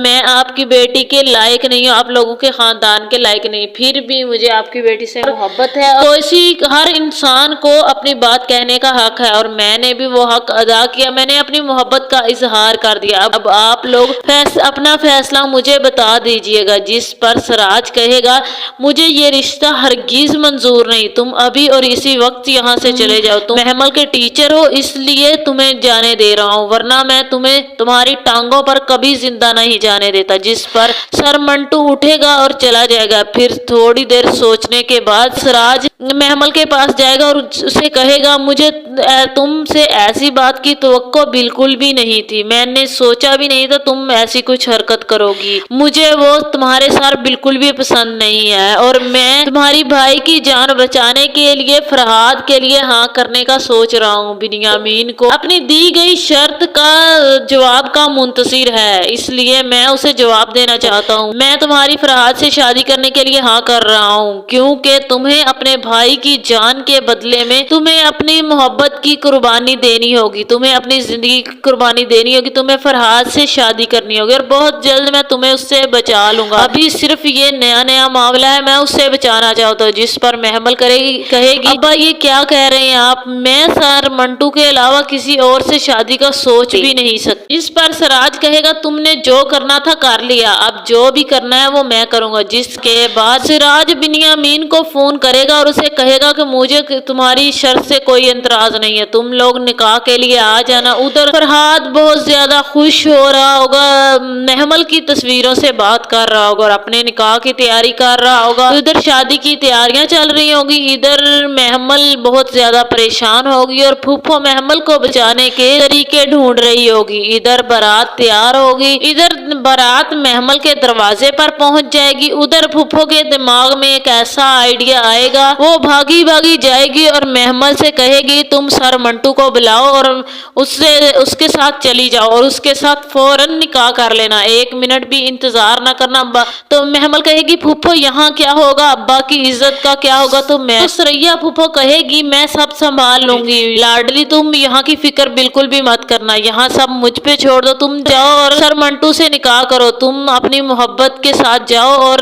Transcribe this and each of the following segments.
میں آپ کی بیٹی کے لائق نہیں ہوں، آپ لوگوں کے خاندان کے لائق نہیں، پھر بھی مجھے آپ کی بیٹی سے محبت ہے تو اسی ہر انسان کو اپنی بات کہنے کا حق ہے اور میں نے بھی وہ حق ادا کیا، میں نے اپنی محبت کا اظہار کر دیا۔ اب آپ لوگ اپنا فیصلہ مجھے بتا دیجئے گا۔ جس پر سراج کہے گا مجھے یہ رشتہ ہرگز منظور نہیں، تم ابھی اور اسی وقت یہاں سے چلے جاؤ، تم محمل کے ٹیچر ہو اس لیے تمہیں جانے دے رہا ہوں، ورنہ میں تمہیں تمہاری ٹانگوں پر کبھی زندہ نہیں جانے دیتا۔ جس پر سر منٹو اٹھے گا اور چلا جائے گا۔ پھر تھوڑی دیر سوچنے کے بعد سراج محمل کے پاس جائے گا اور اسے کہے گا مجھے تم سے ایسی بات کی توقع بالکل بھی نہیں تھی، میں نے سوچا بھی نہیں تھا تم ایسی کچھ حرکت کرو گی، مجھے وہ تمہارے ساتھ بالکل بھی پسند نہیں ہے اور میں تمہاری بھائی کی جان بچانے کے لیے فرحاد کے لیے ہاں کرنے کا سوچ رہا ہوں۔ بنیامین کو اپنی دی گئی شرط کا جواب کا منتظر ہے، اس لیے میں اسے جواب دینا چاہتا ہوں، میں تمہاری فرحاد سے شادی کرنے کے لیے ہاں کر رہا ہوں کیونکہ تمہیں اپنے بھائی کی جان کے بدلے میں تمہیں اپنی محبت کی قربانی دینی ہوگی، تمہیں اپنی زندگی کی قربانی دینی ہوگی، تمہیں فرحاد سے شادی کرنی ہوگی اور بہت جلد میں تمہیں اس سے بچا لوں گا، ابھی صرف یہ نیا معاملہ ہے، میں اس سے بچانا چاہتا ہوں۔ جس پر محمل کہے گی ابا یہ کیا کہہ رہے ہیں آپ، میں سر منٹو کے علاوہ کسی اور سے شادی کا سوچ بھی نہیں سکتی۔ اس پر سراج کہے گا تم نے جو کرنا تھا کر لیا، اب جو بھی کرنا ہے وہ میں کروں گا۔ جس کے بعد سراج بنیامین کو فون کرے گا اور اسے کہے گا کہ مجھے تمہاری شرط سے کوئی اعتراض نہیں ہے، تم لوگ نکاح کے لیے آ جانا۔ ادھر فرحاد بہت زیادہ خوش ہو رہا ہوگا، محمل کی تصویروں سے بات کر رہا ہوگا اور اپنے نکاح کی تیاری کر رہا ہوگا، ادھر شادی کی تیاریاں چل رہی ہوگی، ادھر محمل بہت زیادہ پریشان ہوگی اور پھوپھو محمل کو بچانے کے طریقے ڈھونڈ رہی ہوگی، ادھر بارات تیار ہوگی، ادھر بارات محمل کے دروازے پر پہنچ جائے گی، ادھر پھوپھو کے دماغ میں ایک ایسا آئیڈیا آئے گا، وہ بھاگی جائے گی اور محمل سے کہے گی تم سر منٹو کو بلاؤ اور اس کے ساتھ چلی جاؤ اور اس کے ساتھ فوراً نکاح کر لینا، ایک منٹ بھی انتظار نہ کرنا۔ تو محمل کہے گی پھوپھو یہاں کیا ہوگا، ابا کی عزت کا کیا ہوگا، تو سریا پھوپھو کہے گی میں سب سنبھال لوں گی، لاڈلی تم یہاں کی فکر بالکل بھی مت کرنا، یہاں سب مجھ پہ چھوڑ دو، تم جاؤ اور سر منٹو سے نکاح کرو، تم اپنی محبت کے ساتھ جاؤ اور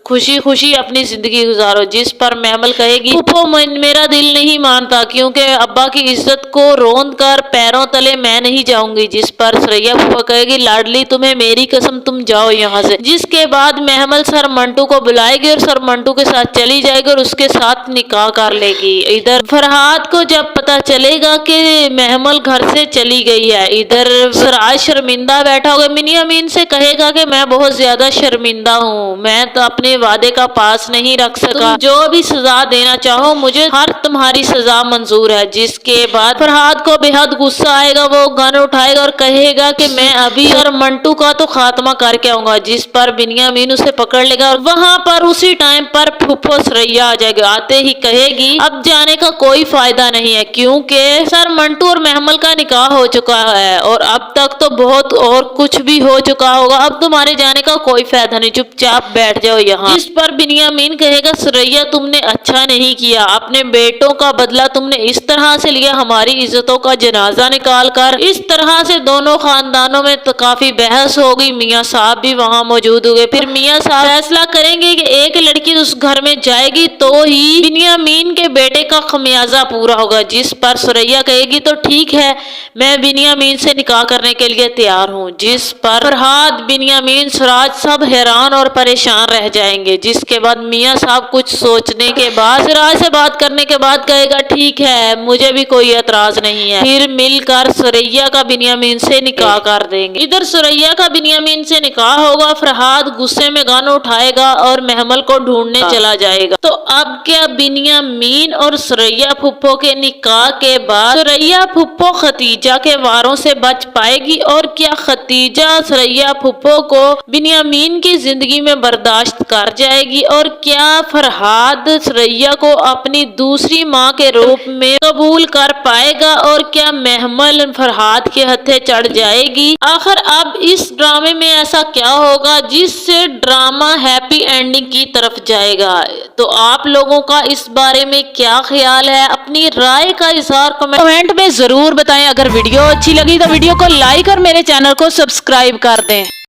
خوشی خوشی اپنی زندگی گزارو۔ جس پر محمل کہے گی پھوپھو میرا دل نہیں مانتا کیونکہ ابا کی عزت کو روند کر پیروں تلے میں نہیں جاؤں گی۔ جس پر سریا پھوپھو کہے گی لاڈلی تمہیں میری قسم تم جاؤ یہاں سے۔ جس کے بعد محمل سر منٹو کو بلائے گی اور سر منٹو کے ساتھ چلی جائے گی اور اس کے ساتھ نکاح کر لے گی۔ ادھر فرحاد کو جب پتا چلے گا کہ محمل گھر سے چلی گئی ہے، ادھر سراج شرمندہ بیٹھا ہوگا، بنیامین سے کہے گا کہ میں بہت زیادہ شرمندہ ہوں، میں تو اپنے وعدے کا پاس نہیں رکھ سکا، تم جو بھی سزا دینا چاہو مجھے ہر تمہاری سزا منظور ہے۔ جس کے بعد فرحاد کو بے حد غصہ آئے گا، وہ گن اٹھائے گا اور کہے گا کہ میں ابھی سر منٹو کا تو خاتمہ کر کے آؤں گا۔ جس پر بنیامین اسے پکڑ لے گا اور وہاں پر اسی ٹائم پر پھوپھو سریا آ جائے گا، آتے ہی کہے گی اب جانے کا کوئی فائدہ نہیں ہے کیونکہ سر منٹو اور محمل کا نکاح ہو چکا ہے اور اب تک تو بہت اور کچھ بھی ہو چکا ہوگا، اب تمہارے جانے کا کوئی فائدہ نہیں، چپ چاپ بیٹھ جاؤ یہاں۔ اس پر بنیامین کہے گا سریا تم نے اچھا نہیں کیا، اپنے بیٹوں کا بدلہ تم نے اس طرح سے لیا، ہماری عزتوں کا جنازہ نکال کر، اس طرح سے دونوں خاندانوں میں تو کافی بحث ہوگی، میاں صاحب بھی وہاں موجود ہوگے، پھر میاں صاحب فیصلہ کریں گے کہ ایک لڑکی اس گھر میں جائے گی تو ہی بنیامین کے بیٹے کا خمیازہ پورا ہوگا۔ جس پر سریا کہے گی تو ٹھیک ہے میں بنیامین سے نکاح کرنے کے لیے تیار ہوں۔ جس پر فرحاد بنیامین سراج سب حیران اور پریشان رہ جائیں گے۔ جس کے بعد میاں صاحب کچھ سوچنے کے بعد سراج سے بات کرنے کے بعد کہے گا ٹھیک ہے مجھے بھی کوئی اعتراض نہیں ہے، پھر مل کر سریا کا بنیامین سے نکاح کر دیں گے۔ ادھر سریا کا بنیامین سے نکاح ہوگا، فرحاد غصے میں گن اٹھائے گا اور محمل کو ڈھونڈنے چلا جائے گا۔ تو اب کیا بنیامین اور سریا پھوپھو کے نکاح کے بعد سریا پھوپھو ختیجہ کے واروں سے بچ پائے گی اور کیا ختیجہ سریا پھوپھو کو بنیامین کی زندگی میں برداشت کر مر جائے گی اور کیا فرحاد سریا کو اپنی دوسری ماں کے روپ میں قبول کر پائے گا اور کیا محمل فرحاد کے ہتھے چڑھ جائے گی؟ آخر اب اس ڈرامے میں ایسا کیا ہوگا جس سے ڈرامہ ہیپی اینڈنگ کی طرف جائے گا؟ تو آپ لوگوں کا اس بارے میں کیا خیال ہے؟ اپنی رائے کا اظہار کمنٹ میں ضرور بتائیں۔ اگر ویڈیو اچھی لگی تو ویڈیو کو لائک اور میرے چینل کو سبسکرائب کر دیں۔